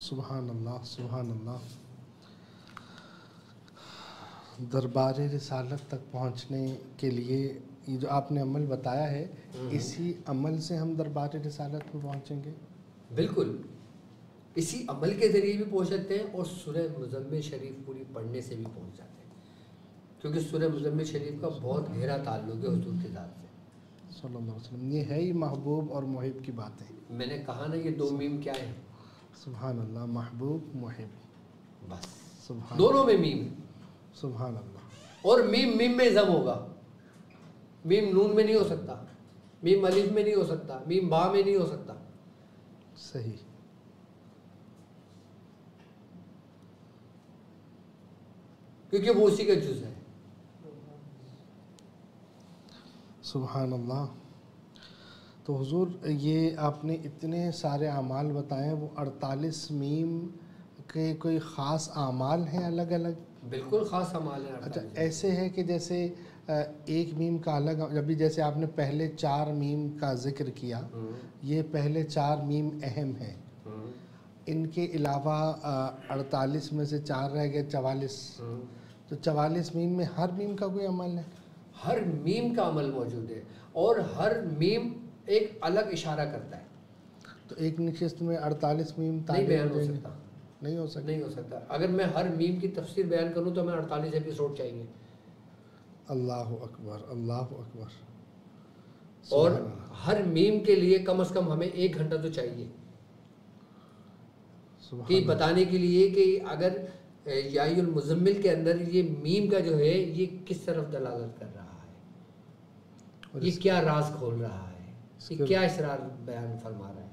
سبحان اللہ سبحان اللہ. دربار رسالت تک پہنچنے کے لیے یہ جو آپ نے عمل بتایا ہے اسی عمل سے ہم دربار رسالت میں پہنچیں گے. بالکل اسی عمل کے ذریعے بھی پہنچ سکتے ہیں اور سورہ مزمل شریف پوری پڑھنے سے بھی پہنچ جاتے ہیں، کیونکہ سورہ مزمل شریف کا بہت گہرا تعلق ہے حضور کے ذات سے صلی اللہ علیہ وسلم. یہ ہے ہی محبوب اور محب کی باتیں. میں نے کہا نا یہ دو میم کیا ہے؟ سبحان اللہ. محبوب محب، بس سبحان دونوں میں میم ہے. سبحان اللہ. اور میم میم میں ضم ہوگا، میم نون میں نہیں ہو سکتا، میم الف میں نہیں ہو سکتا، میم با میں نہیں ہو سکتا. صحیح. کیونکہ وہ اسی کا جز ہے. سبحان اللہ. تو حضور یہ آپ نے اتنے سارے اعمال بتائے، وہ 48 میم کے کوئی خاص اعمال ہیں الگ الگ؟ بالکل خاص اعمال ہیں. اچھا ایسے ہے کہ جیسے ایک میم کا الگ، ابھی جیسے آپ نے پہلے 4 میم کا ذکر کیا، یہ پہلے 4 میم اہم ہیں، ان کے علاوہ 48 میں سے 4 رہ گئے 44. تو 44 میم میں ہر میم کا کوئی عمل ہے؟ ہر میم کا عمل موجود ہے اور ہر میم ایک الگ اشارہ کرتا ہے. تو ایک نشست میں 48 میم نہیں بیان ہو سکتا، نہیں ہو سکتا. نہیں ہو سکتا. اگر میں ہر میم کی تفسیر بیان کروں تو میں 48 ایپیسوڈ چاہیے. اللہ اکبر اللہ اکبر. اور ہر میم کے لیے کم از کم ہمیں 1 گھنٹہ تو چاہیے کہ بتانے کے لیے کہ اگر یا المزمل کے اندر یہ میم کا جو ہے یہ کس طرف دلالت کر رہا ہے، یہ کیا راز کھول رہا ہے، یہ کیا اسرار بیان فرما رہا ہے.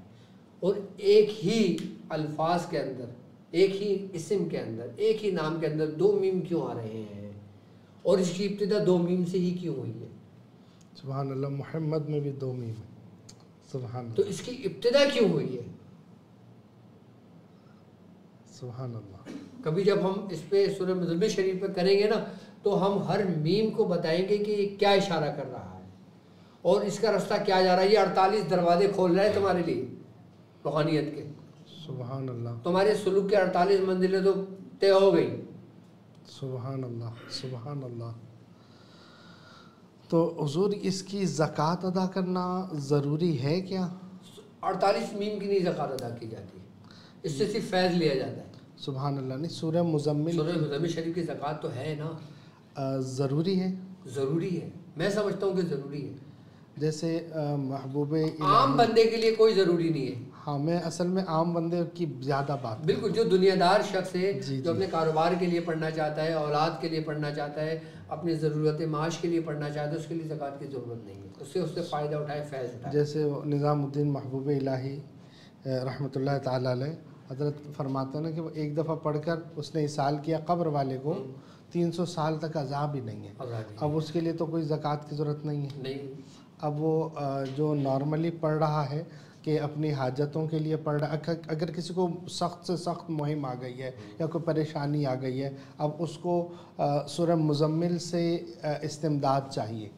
اور ایک ہی الفاظ کے اندر، ایک ہی اسم کے اندر، ایک ہی نام کے اندر 2 میم کیوں آ رہے ہیں، اور اس کی ابتدا 2 میم سے ہی کیوں ہوئی ہے. سبحان اللہ. محمد میں بھی 2 میم ہے. سبحان اللہ. تو اس کی ابتدا کیوں ہوئی ہے؟ سبحان اللہ. کبھی جب ہم اس پہ سورہ مزمل شریف پہ کریں گے نا تو ہم ہر میم کو بتائیں گے کہ یہ کیا اشارہ کر رہا ہے اور اس کا رستہ کیا جا رہا ہے. یہ 48 دروازے کھول رہا ہے تمہارے لیے روحانیت کے. سبحان اللہ. تمہارے سلوک کے 48 منزلیں تو طے ہو گئی. سبحان اللہ سبحان اللہ. تو حضور اس کی زکوٰۃ ادا کرنا ضروری ہے کیا؟ 48 میم کی نہیں زکوٰۃ ادا کی جاتی، اس سے صرف فیض لیا جاتا ہے. سبحان اللہ. نہیں سورہ مزمل شریف کی زکوٰۃ تو ہے نا. ضروری ہے؟ ضروری ہے، میں سمجھتا ہوں کہ ضروری ہے. جیسے محبوب عام بندے کے لیے کوئی ضروری نہیں ہے. ہاں میں اصل میں عام بندے کی زیادہ بات. بالکل جو دنیا دار شخص ہے جو اپنے کاروبار کے لیے پڑھنا چاہتا ہے، اولاد کے لیے پڑھنا چاہتا ہے، اپنی ضرورت معاش کے لیے پڑھنا چاہتا ہے، اس کے لیے زکوٰۃ کی ضرورت نہیں ہے. اس سے فائدہ اٹھائے، فیض اٹھائے. جیسے نظام الدین محبوب الہی رحمۃ اللہ تعالیٰ علیہ حضرت فرماتے ہیں نا کہ وہ ایک دفعہ پڑھ کر اس نے اصال کیا قبر والے کو 300 سال تک عذاب ہی نہیں ہے. اب اس کے لیے تو کوئی زکوٰۃ کی ضرورت نہیں ہے. اب وہ جو نارملی پڑھ رہا ہے کہ اپنی حاجتوں کے لیے پڑھ رہا ہے، اگر کسی کو سخت سے سخت مہم آ گئی ہے یا کوئی پریشانی آ گئی ہے، اب اس کو سورہ مزمل سے استمداد چاہیے،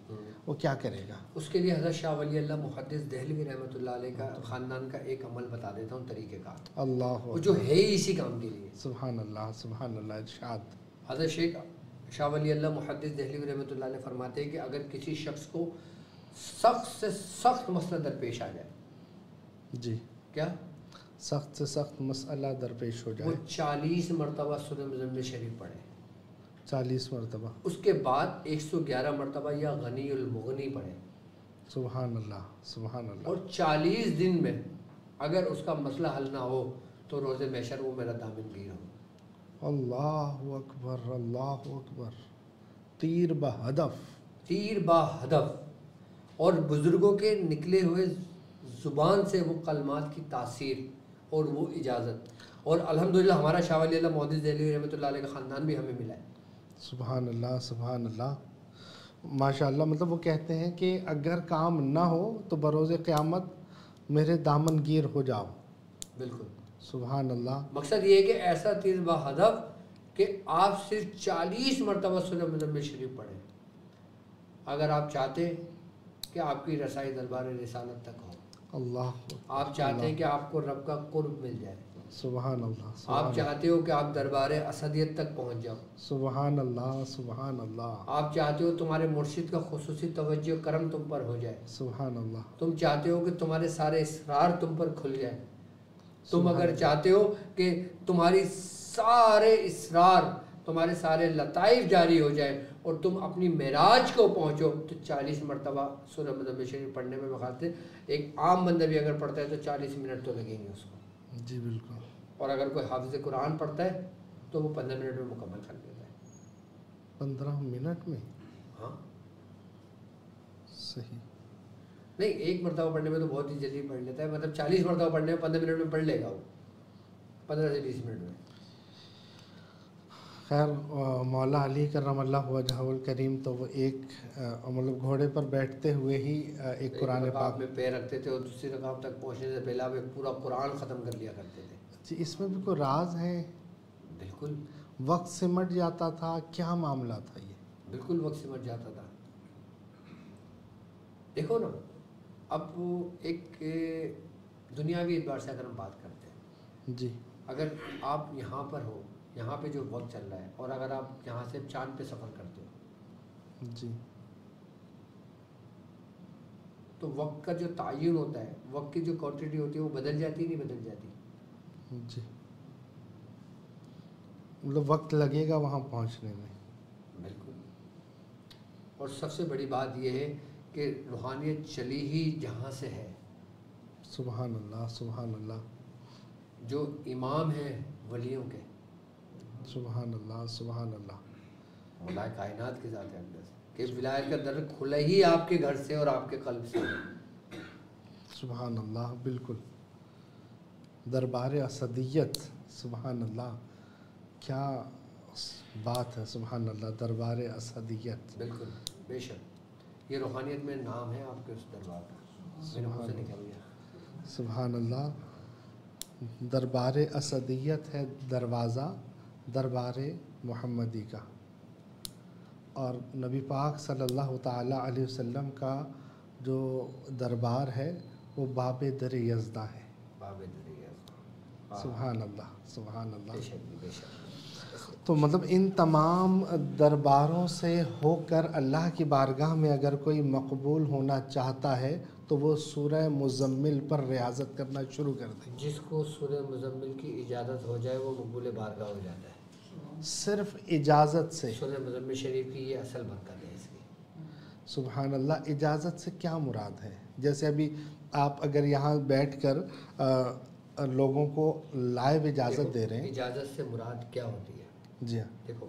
وہ کیا کرے گا؟ اس کے لیے حضرت شاہ ولی اللہ محدث دہلوی رحمۃ اللہ علیہ کا خاندان کا ایک عمل بتا دیتا ہوں، طریقہ کار. اللہ وہ جو ہے ہی اسی کام کے لیے. سبحان اللہ سبحان اللہ. ارشاد. حضرت شیخ شاہ ولی اللہ محدث دہلوی رحمۃ اللہ علیہ فرماتے ہیں کہ اگر کسی شخص کو سخت سے سخت مسئلہ درپیش آ جائے، جی کیا سخت سے سخت مسئلہ درپیش ہو جائے، وہ 40 مرتبہ سورہ مزمل شریف پڑھے. 40 مرتبہ. اس کے بعد 111 مرتبہ یا غنی المغنی پڑھے. سبحان اللہ سبحان اللہ. اور 40 دن میں اگر اس کا مسئلہ حل نہ ہو تو روز محشر وہ میرا دامن گیر ہو. اللہ اکبر اللہ اکبر. تیر بہدف. تیر با ہدف. اور بزرگوں کے نکلے ہوئے زبان سے وہ کلمات کی تاثیر اور وہ اجازت. اور الحمدللہ ہمارا شاہ ولی اللہ محدث دہلوی رحمۃ اللہ علیہ کا خاندان بھی ہمیں ملا ہے. سبحان اللہ سبحان اللہ. ماشاء اللہ. مطلب وہ کہتے ہیں کہ اگر کام نہ ہو تو بروز قیامت میرے دامن گیر ہو جاؤ. بالکل. سبحان اللہ. مقصد یہ ہے کہ ایسا تیر با ہدف کہ آپ صرف 40 مرتبہ سورہ مزمل شریف پڑھیں اگر آپ چاہتے کہ آپ کی رسائی دربار رسالت تک ہو. اللہ. آپ چاہتے ہیں کہ آپ کو رب کا قرب مل جائے. سبحان اللہ. آپ چاہتے ہو کہ آپ دربار اسدیت تک پہنچ جاؤ. سبحان اللہ سبحان اللہ. آپ چاہتے ہو تمہارے مرشد کا خصوصی توجہ کرم تم پر ہو جائے. سبحان اللہ. تم چاہتے ہو کہ تمہارے سارے اسرار تم پر کھل جائے. تم اگر چاہتے ہو کہ تمہاری سارے اسرار تمہارے سارے لطائف جاری ہو جائے اور تم اپنی معراج کو پہنچو تو 40 مرتبہ سورہ مزمل شریف پڑھنے میں بخاطر ایک عام بندہ بھی اگر پڑھتا ہے تو 40 منٹ تو لگیں گے اس کو. جی بالکل. اور اگر کوئی حافظ قرآن پڑھتا ہے تو وہ 15 منٹ میں مکمل کر دیتا ہے. 15 منٹ میں؟ ہاں صحیح. نہیں، ایک مرتبہ پڑھنے میں تو بہت ہی جلدی پڑھ لیتا ہے، مطلب 40 مرتبہ پڑھنے میں 15 منٹ میں پڑھ لے گا وہ، 15 سے 20 منٹ میں. خیر مولا علی کرم اللہ وجہہ الکریم تو وہ ایک مطلب گھوڑے پر بیٹھتے ہوئے ہی ایک قرآن پاک میں پیر رکھتے تھے اور دوسری رکعت تک پہنچنے سے پہلا وہ پورا قرآن ختم کر لیا کرتے تھے. جی اس میں بھی کوئی راز ہے؟ بالکل. وقت سمٹ جاتا تھا، کیا معاملہ تھا یہ؟ بالکل وقت سمٹ جاتا تھا. دیکھو نا، اب ایک دنیاوی اعتبار سے اگر ہم بات کرتے ہیں، جی اگر آپ یہاں پر ہو، یہاں پہ جو وقت چل رہا ہے، اور اگر آپ یہاں سے چاند پہ سفر کرتے ہو جی تو وقت کا جو تعین ہوتا ہے، وقت کی جو کوانٹٹی ہوتی ہے وہ بدل جاتی ہے، نہیں بدل جاتی؟ جی مطلب وقت لگے گا وہاں پہنچنے میں. بالکل. اور سب سے بڑی بات یہ ہے کہ روحانیت چلی ہی جہاں سے ہے. سبحان اللہ سبحان اللہ. جو امام ہیں ولیوں کے، سبحان اللہ سبحان اللہ. مولا کائنات کی ذات اقدس کہ ولایت کا در کھلا ہی آپ کے گھر سے اور آپ کے قلب سے. سبحان اللہ. بالکل. دربار اسدیت. سبحان اللہ. کیا بات ہے. سبحان اللہ. دربار اسدیت. بالکل بے شک یہ روحانیت میں نام ہے آپ کے اس دربار کا. میرے منہ سے نکل گیا. سبحان اللہ. دربار اسدیت ہے دروازہ دربار محمدی کا، اور نبی پاک صلی اللہ تعالی علیہ وسلم کا جو دربار ہے وہ باب در یزدہ ہے. باب در یزدہ. سبحان اللہ سبحان اللہ. بے شک بے شک. تو مطلب ان تمام درباروں سے ہو کر اللہ کی بارگاہ میں اگر کوئی مقبول ہونا چاہتا ہے تو وہ سورہ مزمل پر ریاضت کرنا شروع کر دیں. جس کو سورہ مزمل کی اجازت ہو جائے وہ مقبول بارگاہ ہو جاتا ہے. صرف اجازت سے. سورہ مزمل شریف کی یہ اصل برکت ہے اس کی. سبحان اللہ. اجازت سے کیا مراد ہے؟ جیسے ابھی آپ اگر یہاں بیٹھ کر لوگوں کو لائیو اجازت دے رہے ہیں. اجازت سے مراد کیا ہوتی ہے؟ جی ہاں. دیکھو،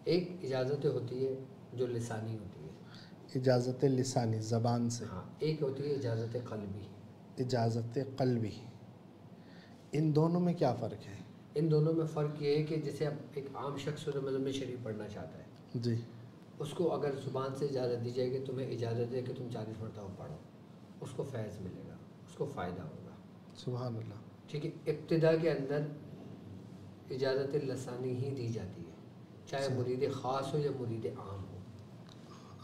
ایک اجازت ہوتی ہے جو لسانی ہوتی ہے، اجازت لسانی زبان سے. ہاں. ایک ہوتی ہے اجازت قلبی. اجازت قلبی. ان دونوں میں کیا فرق ہے؟ ان دونوں میں فرق یہ ہے کہ جیسے اب ایک عام شخص سورہ مزمل شریف پڑھنا چاہتا ہے، جی اس کو اگر زبان سے اجازت دی جائے کہ تمہیں اجازت ہے کہ تم 40 مرتبہ پڑھو، اس کو فیض ملے گا، اس کو فائدہ ہوگا. سبحان اللہ. ٹھیک ہے. ابتدا کے اندر اجازت لسانی ہی دی جاتی ہے، چاہے مرید خاص ہو یا مرید عام ہو.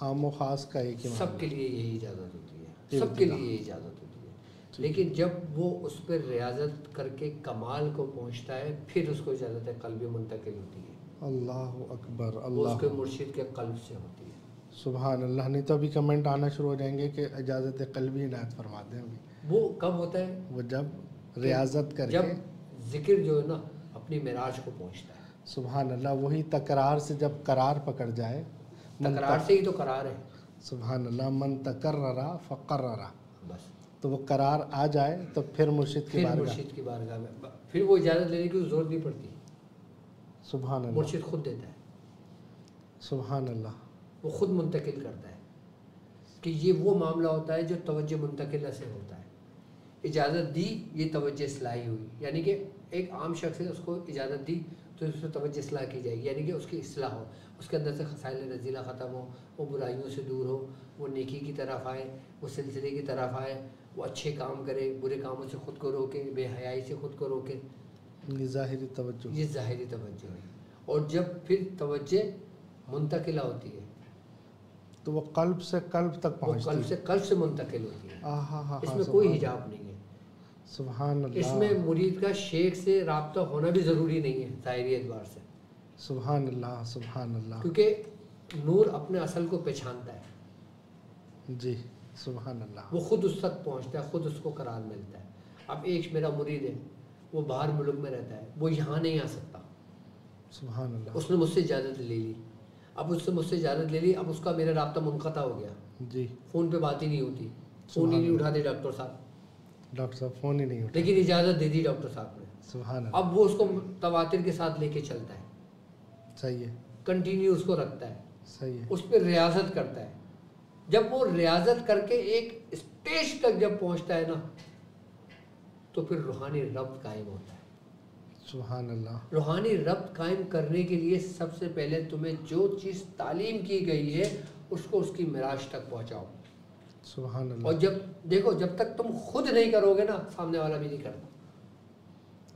عام و خاص کا ایک ہی سب کے لیے یہی اجازت ہوتی ہے، سب کے لیے یہی اجازت ہوتی ہے. لیکن جب وہ اس پر ریاضت کر کے کمال کو پہنچتا ہے پھر اس کو اجازت قلبی منتقل ہوتی ہے. اللہ اکبر. وہ اللہ اس کے مرشد کے قلب سے ہوتی ہے. سبحان اللہ. نہیں تو ابھی کمنٹ آنا شروع ہو جائیں گے کہ اجازت قلبی عنایت فرما دیں. ابھی وہ کب ہوتا ہے؟ وہ جب ریاضت کر جب کے ذکر جو ہے نا اپنی معراج کو پہنچتا ہے. سبحان اللہ. وہی تکرار سے جب قرار پکڑ جائے. تکرار سے ہی تو قرار ہے. سبحان اللہ. من تکرر فقرر. بس تو وہ قرار آ جائے تو پھر مرشد کی بارگاہ. مرشد کی بارگاہ میں پھر وہ اجازت لینے کی ضرورت نہیں پڑتی. سبحان اللہ. مرشد خود دیتا ہے. سبحان اللہ. وہ خود منتقل کرتا ہے کہ یہ وہ معاملہ ہوتا ہے جو توجہ منتقلہ سے ہوتا ہے. اجازت دی، یہ توجہ اصلاحی ہوئی، یعنی کہ ایک عام شخص ہے، اس کو اجازت دی تو اس سے توجہ اصلاح کی جائے گی، یعنی کہ اس کی اصلاح ہو، اس کے اندر سے خصائل رذیلہ ختم ہو، وہ برائیوں سے دور ہو، وہ نیکی کی طرف آئے، وہ سلسلے کی طرف آئے، وہ اچھے کام کرے، برے کاموں سے خود کو روکے، بے حیائی سے خود کو روکے. یہ ظاہری توجہ. یہ ظاہری توجہ ہے. اور جب پھر توجہ منتقلہ ہوتی ہے تو وہ قلب سے قلب تک وہ پہنچتی ہے. قلب سے قلب سے منتقل ہوتی ہے. ہاں ہاں. اس میں کوئی حجاب نہیں ہے. سبحان اللہ. اس میں مرید کا شیخ سے رابطہ ہونا بھی ضروری نہیں ہے ظاہری اعتبار سے. سبحان اللہ سبحان اللہ. کیونکہ نور اپنے اصل کو پہچانتا ہے. جی سبحان اللہ. وہ خود اس تک پہنچتا ہے, خود اس کو قرار ملتا ہے. اب ایک میرا مرید ہے, وہ باہر ملک میں رہتا ہے, وہ یہاں نہیں آ سکتا. سبحان اللہ. اس نے مجھ سے اجازت لے لی. اب اس سے مجھ سے اجازت لے لی, اب اس کا میرا رابطہ منقطع ہو گیا. جی. فون پہ بات ہی نہیں ہوتی, فون ہی نہیں اٹھاتے ڈاکٹر صاحب. ڈاکٹر صاحب فون ہی نہیں اٹھاتے. لیکن اجازت دے دی ڈاکٹر صاحب نے. سبحان اللہ. اب وہ اس کو تواتر کے ساتھ لے کے چلتا ہے. صحیح ہے. کنٹینیو اس کو رکھتا ہے. صحیح ہے. اس پہ ریاضت کرتا ہے. جب وہ ریاضت کر کے ایک اسٹیج تک جب پہنچتا ہے نا, تو پھر روحانی ربط قائم ہوتا ہے. سبحان اللہ. روحانی ربط قائم کرنے کے لیے سب سے پہلے تمہیں جو چیز تعلیم کی گئی ہے اس کو اس کی معراج تک پہنچاؤ. سبحان اللہ. اور جب دیکھو, جب تک تم خود نہیں کرو گے نا, سامنے والا بھی نہیں کرتا.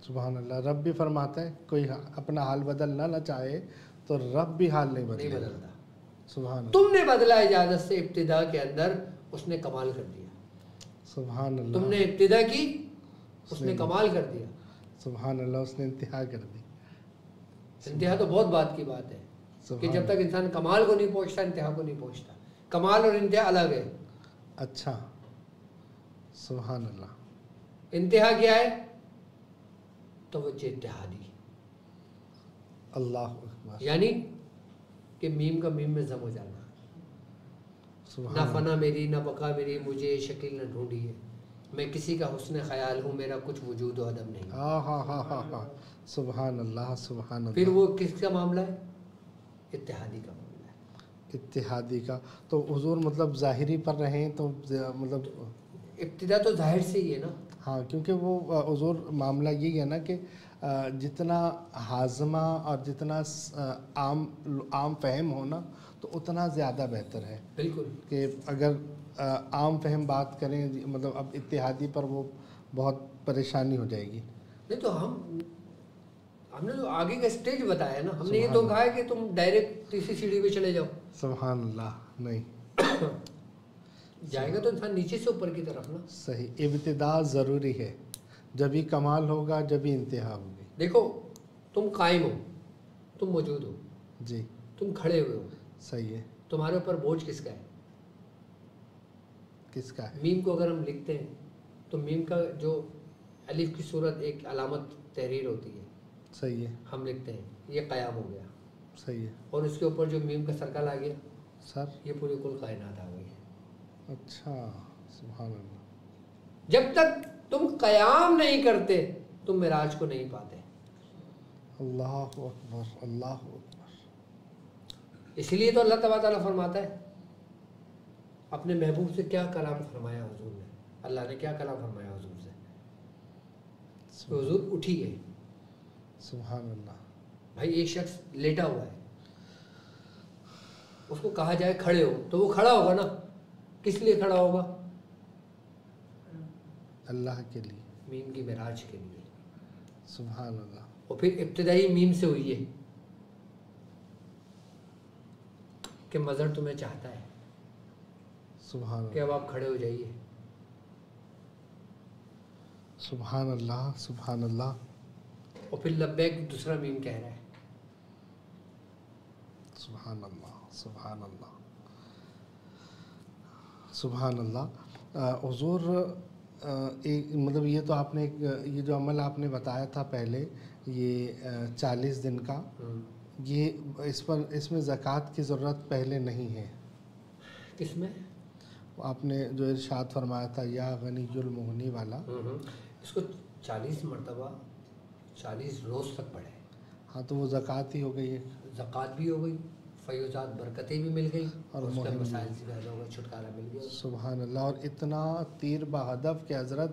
سبحان اللہ. رب بھی فرماتا ہے کوئی اپنا حال بدلنا نہ چاہے تو رب بھی حال نہیں بدلتا. سبحان اللہ. تم نے بدلا اجازت سے ابتدا کے اندر, اس نے کمال کر دیا. سبحان اللہ. تم نے ابتدا کی, اس نے کمال کر دیا. سبحان اللہ. اس نے انتہا کر دی. انتہا تو بہت بات کی بات ہے کہ جب تک انسان کمال کو نہیں پہنچتا انتہا کو نہیں پہنچتا. کمال اور انتہا الگ ہے. اچھا. سبحان اللہ. انتہا کیا ہے؟ توجہ اتحادی. اللہ اکبر. یعنی کہ میم کا میم میں ضم ہو جانا. نہ فنا میری نہ بقا میری, مجھے شکل نہ ڈھونڈی ہے, میں کسی کا حسن خیال ہوں, میرا کچھ وجود و عدم نہیں. ہاں ہاں ہاں ہاں ہاں. سبحان اللہ سبحان اللہ. پھر وہ کس کا معاملہ ہے؟ اتحادی کا معاملہ ہے. اتحادی کا. تو حضور مطلب ظاہری پر رہیں تو مطلب ابتدا تو ظاہر سے ہی ہے نا. ہاں, کیونکہ وہ حضور معاملہ یہی ہے نا کہ جتنا ہاضمہ اور جتنا عام فہم ہونا تو اتنا زیادہ بہتر ہے. بالکل. کہ اگر عام فہم بات کریں مطلب اب اتحادی پر وہ بہت پریشانی ہو جائے گی. نہیں تو ہم نے تو آگے کا اسٹیج بتایا نا. ہم نے یہ تو کہا ہے کہ تم ڈائریکٹ تیسری سیڑھی پہ چلے جاؤ. سبحان اللہ. نہیں جائے گا تو انسان نیچے سے اوپر کی طرف نا. صحیح. ابتدا ضروری ہے, جبھی کمال ہوگا جبھی انتہا ہوگی. دیکھو, تم قائم ہو, تم موجود ہو, جی, تم کھڑے ہوئے ہو. صحیح ہے. تمہارے اوپر بوجھ کس کا ہے؟ کس کا ہے؟ میم کو اگر ہم لکھتے ہیں تو میم کا جو الف کی صورت ایک علامت تحریر ہوتی ہے. صحیح ہے. ہم لکھتے ہیں یہ قیام ہو گیا. صحیح ہے. اور اس کے اوپر جو میم کا سرکل آ گیا سر, یہ پوری کل کائنات آ گئی ہے. اچھا. سبحان اللہ. جب تک تم قیام نہیں کرتے تم معراج کو نہیں پاتے. اللہ اکبر. اللہ اکبر. اس لیے تو اللہ تبارک تعالیٰ فرماتا ہے, اپنے محبوب سے کیا کلام فرمایا حضور نے. اللہ نے کیا کلام فرمایا حضور سے؟ حضور اٹھیے. سبحان اللہ. بھائی ایک شخص لیٹا ہوا ہے, اس کو کہا جائے کھڑے ہو تو وہ کھڑا ہوگا نا. کس لیے کھڑا ہوگا؟ اللہ کے لیے. میم کی معراج کے لیے. سبحان اللہ. اور پھر ابتدائی میم سے ہوئی ہے کہ مظہر تمہیں چاہتا ہے. سبحان اللہ. کہ اب آپ کھڑے ہو جائیے. سبحان اللہ. سبحان اللہ. اور پھر لبیک دوسرا میم کہہ رہا ہے. سبحان اللہ. سبحان اللہ. سبحان اللہ. حضور ایک مطلب یہ تو آپ نے یہ جو عمل آپ نے بتایا تھا پہلے یہ 40 دن کا, یہ اس میں زکوٰۃ کی ضرورت پہلے نہیں ہے. کس میں؟ آپ نے جو ارشاد فرمایا تھا یا غنی المغنی والا, اس کو 40 مرتبہ 40 روز تک پڑھے. ہاں تو وہ زکوٰۃ ہی ہو گئی ہے. زکوٰۃ بھی ہو گئی, فیوزات برکتیں بھی مل گئی, اور اس کے مسائل سے پیدا ہوا, چھٹکارا مل گیا. سبحان اللہ. اور اتنا تیر بہدف کہ حضرت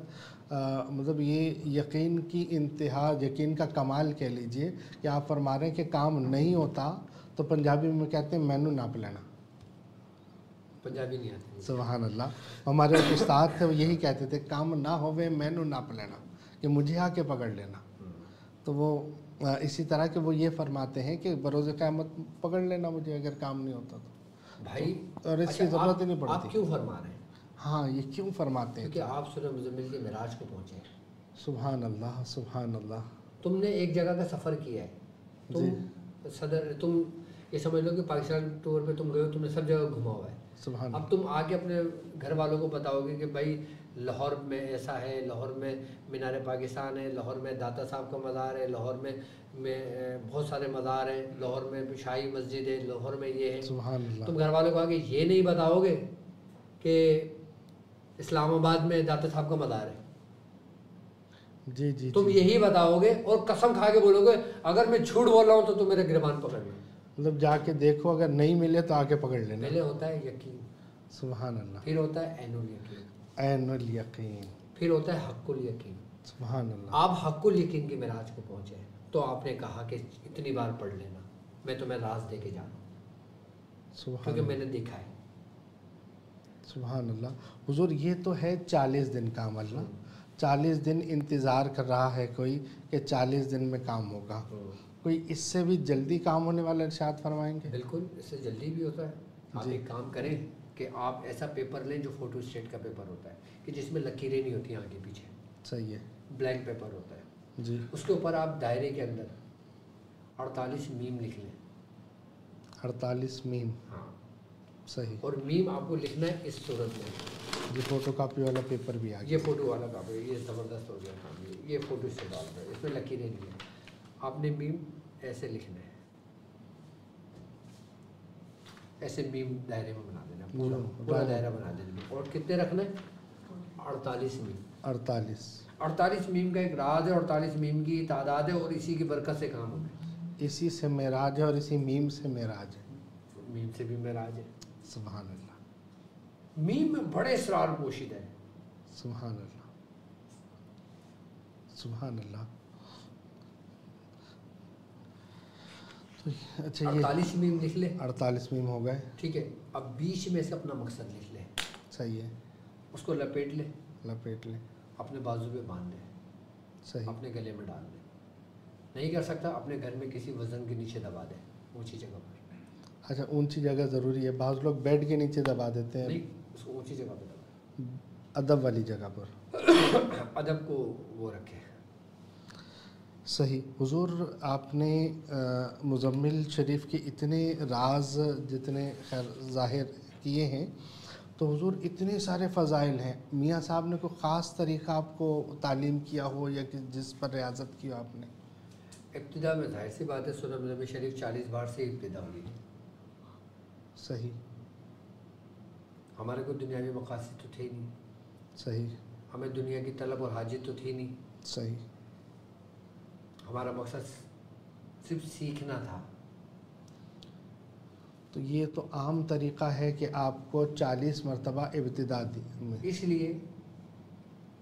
مطلب یہ یقین کی انتہا, یقین کا کمال کہہ لیجئے کہ آپ فرما رہے ہیں کہ کام نہیں ہوتا تو پنجابی میں کہتے ہیں مینو ناپ لینا. پنجابی نہیں آتی. سبحان اللہ. ہمارے استاد تھے وہ یہی کہتے تھے کام نہ ہوئے مینو ناپ لینا, کہ مجھے آ کے پکڑ لینا. تو وہ اسی طرح کہ وہ یہ فرماتے ہیں کہ بروز قیامت پکڑ لینا مجھے اگر کام نہیں ہوتا تو. بھائی اور اس کی ضرورت ہی نہیں پڑتی. آپ کیوں فرما رہے ہیں؟ ہاں, یہ کیوں فرماتے ہیں؟ کیونکہ آپ سورہ مزمل کے معراج کو پہنچے. سبحان اللہ سبحان اللہ. تم نے ایک جگہ کا سفر کیا ہے, تم صدر, تم یہ سمجھ لو کہ پاکستان ٹور پہ تم گئے ہو, تم نے سب جگہ گھما ہوا ہے. اب تم آ کے اپنے گھر والوں کو بتاؤ گے کہ بھائی لاہور میں ایسا ہے, لاہور میں مینار پاکستان ہے, لاہور میں داتا صاحب کا مزار ہے, لاہور میں بہت سارے مزار ہیں, لاہور میں شاہی مسجد ہے, لاہور میں یہ ہے. تم گھر والوں کو آگے یہ نہیں بتاؤ گے کہ اسلام آباد میں داتا صاحب کا مزار ہے. جی جی تم یہی بتاؤ گے اور قسم کھا کے بولو گے اگر میں جھوٹ بول رہا ہوں تو تم میرے گربان پکڑ لو. مطلب جا کے دیکھو, اگر نہیں ملے تو آ کے پکڑ لینا. پہلے ہوتا ہے یقین, سبحان اللہ, پھر ہوتا ہے عین الیقین, عین الیقین, پھر ہوتا ہے حق الیقین. سبحان اللہ. آپ حق الیقین کی معراج کو پہنچے تو آپ نے کہا کہ اتنی بار پڑھ لینا, میں تمہیں راز دے کے جا رہا ہوں کیونکہ میں نے دیکھا ہے. سبحان اللہ. حضور یہ تو ہے 40 دن کا عمل نا, 40 دن انتظار کر رہا ہے کوئی کہ 40 دن میں کام ہوگا. کوئی اس سے بھی جلدی کام ہونے والا ارشاد فرمائیں گے؟ بالکل, اس سے جلدی بھی ہوتا ہے. آپ ایک کام کریں کہ آپ ایسا پیپر لیں جو فوٹو اسٹیٹ کا پیپر ہوتا ہے کہ جس میں لکیریں نہیں ہوتی آگے پیچھے. صحیح ہے. بلینک پیپر ہوتا ہے جی. اس کے اوپر آپ دائرے کے اندر 48 میم لکھ لیں. 48 میم. ہاں صحیح. اور میم آپ کو لکھنا ہے اس صورت میں. یہ فوٹو کاپی والا پیپر بھی آ گیا. یہ فوٹو والا کاپی, یہ زبردست ہو گیا کام. یہ فوٹو اسٹیٹ ڈال رہا ہے, اس میں لکیریں نہیں ہیں. آپ نے میم ایسے لکھنا ہے, ایسے میم دائرے میں بنا دینا, پورا دائرہ بنا دینا. اور کتنے رکھنا ہے؟ 48 میم. 48 میم کا ایک راز ہے, 48 میم کی تعداد ہے, اور اسی کی برکت سے کام ہونا ہے. اسی سے معراج ہے اور اسی میم سے معراج ہے. میم سے بھی معراج ہے. سبحان اللہ. میم میں بڑے اسرار پوشیدہ ہے. سبحان اللہ سبحان اللہ. اچھا, 48 میم لکھ لے. 48 میم ہو گئے. ٹھیک ہے. اب بیچ میں سے اپنا مقصد لکھ لے. صحیح ہے. اس کو لپیٹ لے. لپیٹ لے. اپنے بازو پہ باندھ لے. صحیح. اپنے گلے میں ڈال دے. نہیں کر سکتا اپنے گھر میں کسی وزن کے نیچے دبا دے, اونچی جگہ پر. اچھا, اونچی جگہ ضروری ہے. بعض لوگ بیڈ کے نیچے دبا دیتے ہیں. نہیں, اس کو اونچی جگہ پہ دبا, ادب والی جگہ پر. ادب کو وہ رکھے. صحیح. حضور آپ نے مزمل شریف کے اتنے راز جتنے خیر ظاہر کیے ہیں, تو حضور اتنے سارے فضائل ہیں. میاں صاحب نے کوئی خاص طریقہ آپ کو تعلیم کیا ہو یا کہ جس پر ریاضت کی ہو آپ نے؟ ابتدا میں ظاہر سی بات ہے سورہ مزمل شریف 40 بار سے ابتدا ہوئی. صحیح. ہمارے کوئی دنیاوی مقاصد تو تھے ہی نہیں. صحیح. ہمیں دنیا کی طلب اور حاجت تو تھی نہیں. صحیح. ہمارا مقصد صرف سیکھنا تھا. تو یہ تو عام طریقہ ہے کہ آپ کو 40 مرتبہ ابتدا دی, اس لیے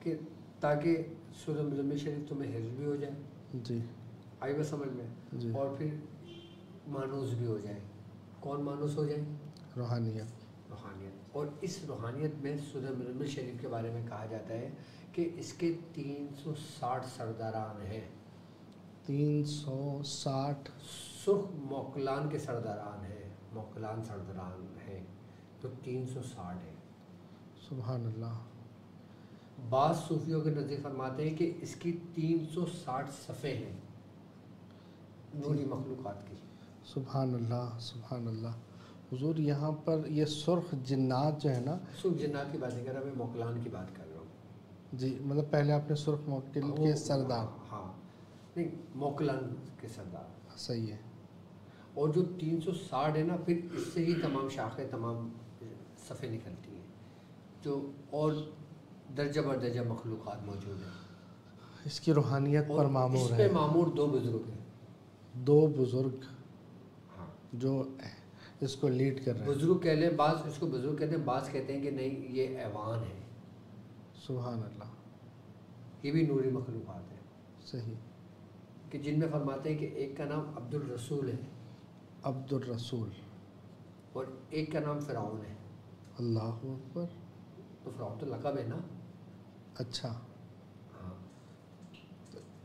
کہ تاکہ سورہ مزمل شریف تمہیں حفظ بھی ہو جائے. جی. آئی بات سمجھ میں. جی. اور پھر مانوس بھی ہو جائے. کون مانوس ہو جائے؟ روحانیت. روحانیت. اور اس روحانیت میں سورہ مزمل شریف کے بارے میں کہا جاتا ہے کہ اس کے 360 سرداران ہیں. 360 سرخ موکلان کے سرداران ہیں. موکلان سرداران ہیں تو 360 ہیں. سبحان اللہ. بعض صوفیوں کے نزدیک فرماتے ہیں کہ اس کی 360 صفحے ہیں نوری مخلوقات کی. سبحان اللہ سبحان اللہ. حضور یہاں پر یہ سرخ جنات جو ہے نا, سرخ جنات کی بات نہیں کر رہا میں, موکلان کی بات کر رہا ہوں. جی, مطلب پہلے آپ نے سرخ موکل کے سردار. ہاں نہیں, موکلان کے سردار. صحیح ہے. اور جو 360 ہے نا, پھر اس سے ہی تمام شاخیں تمام صفحے نکلتی ہیں جو اور درجہ بر درجہ مخلوقات موجود ہیں. اس کی روحانیت پر معمور ہے. اس پہ معمور 2 بزرگ ہیں. 2 بزرگ ہاں جو اس کو لیڈ کر رہے ہیں. بزرگ کہہ لیں, بعض اس کو بزرگ کہتے ہیں, بعض کہتے ہیں کہ نہیں یہ ایوان ہے. سبحان اللہ. یہ بھی نوری مخلوقات ہیں. صحیح. کہ جن میں فرماتے ہیں کہ ایک کا نام عبد الرسول ہے. عبد الرسول. اور ایک کا نام فرعون ہے. اللہ اکبر. تو فرعون تو لقب ہے نا. اچھا. ہاں.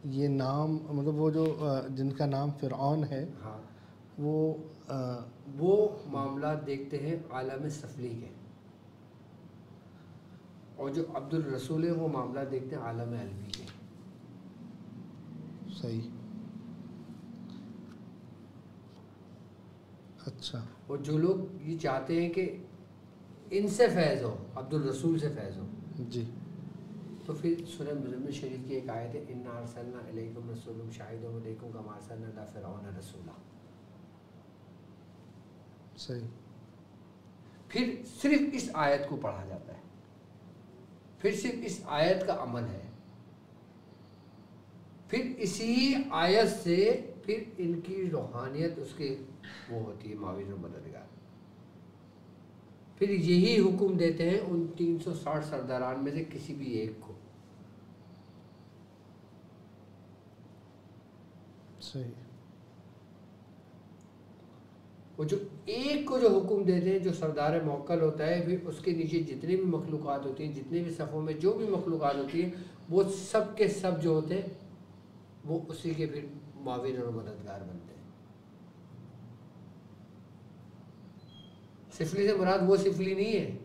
یہ نام مطلب وہ جو جن کا نام فرعون ہے, ہاں, وہ معاملات دیکھتے ہیں عالم سفلی کے, اور جو عبد الرسول ہے وہ معاملات دیکھتے ہیں عالم علوی کے. صحیح. اچھا. اور جو لوگ یہ چاہتے ہیں کہ ان سے فیض ہو، عبد الرسول سے فیض ہو، جی. تو پھر سورہ مزمل شریف کی ایک آیت ہے انا ارسلنا الیکم رسولا شاہدا علیکم کما ارسلنا الی فرعون رسولا. صحیح. پھر صرف اس آیت کو پڑھا جاتا ہے، پھر صرف اس آیت کا عمل ہے، پھر اسی آیت سے پھر ان کی روحانیت اس کے وہ ہوتی ہے معاون و مددگار. پھر یہی حکم دیتے ہیں ان 360 سرداران میں سے کسی بھی ایک کو. صحیح. وہ جو ایک کو جو حکم دیتے ہیں جو سردار موکل ہوتا ہے، پھر اس کے نیچے جتنی بھی مخلوقات ہوتی ہیں، جتنے بھی صفوں میں جو بھی مخلوقات ہوتی ہیں، وہ سب کے سب جو ہوتے ہیں وہ اسی کے پھر معاون اور مددگار بنتے ہیں. سفلی سے مراد وہ سفلی نہیں ہے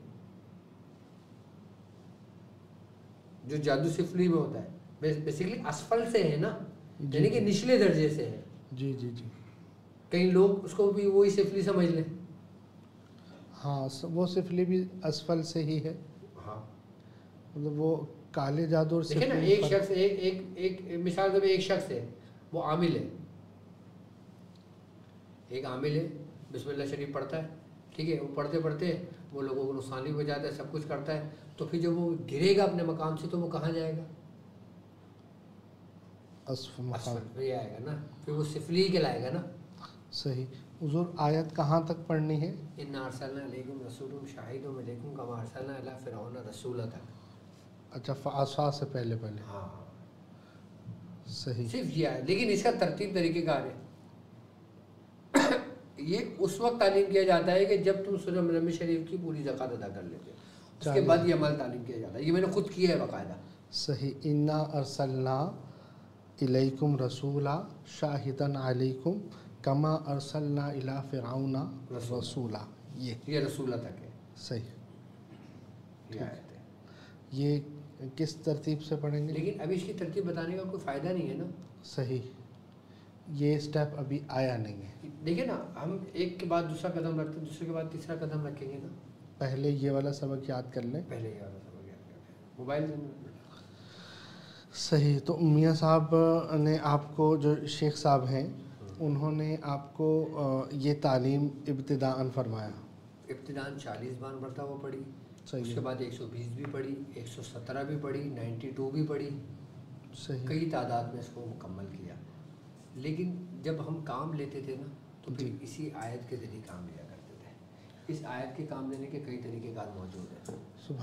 جو جادو سفلی میں ہوتا ہے، بیسیکلی اسفل سے ہے نا، یعنی کہ نچلے درجے سے ہے. جی جی جی. کئی لوگ اس کو بھی وہی سفلی سمجھ لیں. ہاں وہ سفلی بھی اسفل سے ہی ہے. ہاں مطلب وہ کالے جادو اور دیکھیں نا، ایک شخص ایک مثال کے ایک شخص ہے وہ عامل ہے، ایک عامل ہے بسم اللہ شریف پڑھتا ہے، ٹھیک ہے، وہ پڑھتے پڑھتے وہ لوگوں کو نقصان بھی پہنچاتا ہے، سب کچھ کرتا ہے، تو پھر جب وہ گرے گا اپنے مقام سے تو وہ کہاں جائے گا؟ اسفل پہ آئے گا نا، پھر وہ سفلی کہلائے گا نا. صحیح. حضور آیت کہاں تک پڑھنی ہے؟ انا ارسلنا الیکم رسولا شاہدا علیکم کما ارسلنا الی فرعون رسولا تک. اچھا فعصا سے پہلے. ہاں صحیح. صرف یہ ہے، لیکن اس کا ترتیب طریقہ کار ہے. یہ اس وقت تعلیم کیا جاتا ہے کہ جب تم سورہ مزمل شریف کی پوری زکوٰۃ ادا کر لیتے ہو، اس کے بعد یہ عمل تعلیم کیا جاتا ہے. یہ میں نے خود کیا ہے باقاعدہ. صحیح. انا ارسلنا الیکم رسولا شاہدا علیکم کما ارسلنا الی فرعون رسولا. یہ رسولہ تک ہے. صحیح. یہ آیت ہے. یہ کس ترتیب سے پڑھیں گے؟ لیکن ابھی اس کی ترتیب بتانے کا کوئی فائدہ نہیں ہے نا. صحیح. یہ اسٹیپ ابھی آیا نہیں ہے. دیکھیں نا، ہم ایک کے بعد دوسرا قدم رکھتے ہیں، دوسرے کے بعد تیسرا قدم رکھیں گے نا. پہلے یہ والا سبق یاد کر لیں. پہلے یہ والا سبق یاد کرتے ہیں. موبائل صحیح. تو میاں صاحب نے آپ کو، جو شیخ صاحب ہیں، انہوں نے آپ کو یہ تعلیم ابتداءً فرمایا. ابتداءً 40 بار مرتبہ پڑھی، صحیح. اس کے بعد 120 بھی پڑھی، 117 بھی پڑھی، 92 بھی پڑھی. صحیح. کئی تعداد میں اس کو مکمل کیا. لیکن جب ہم کام لیتے تھے نا تو پھر اسی آیت کے ذریعے کام لیا کرتے تھے. اس آیت کے کام لینے کے کئی طریقے کار موجود ہیں. سبحان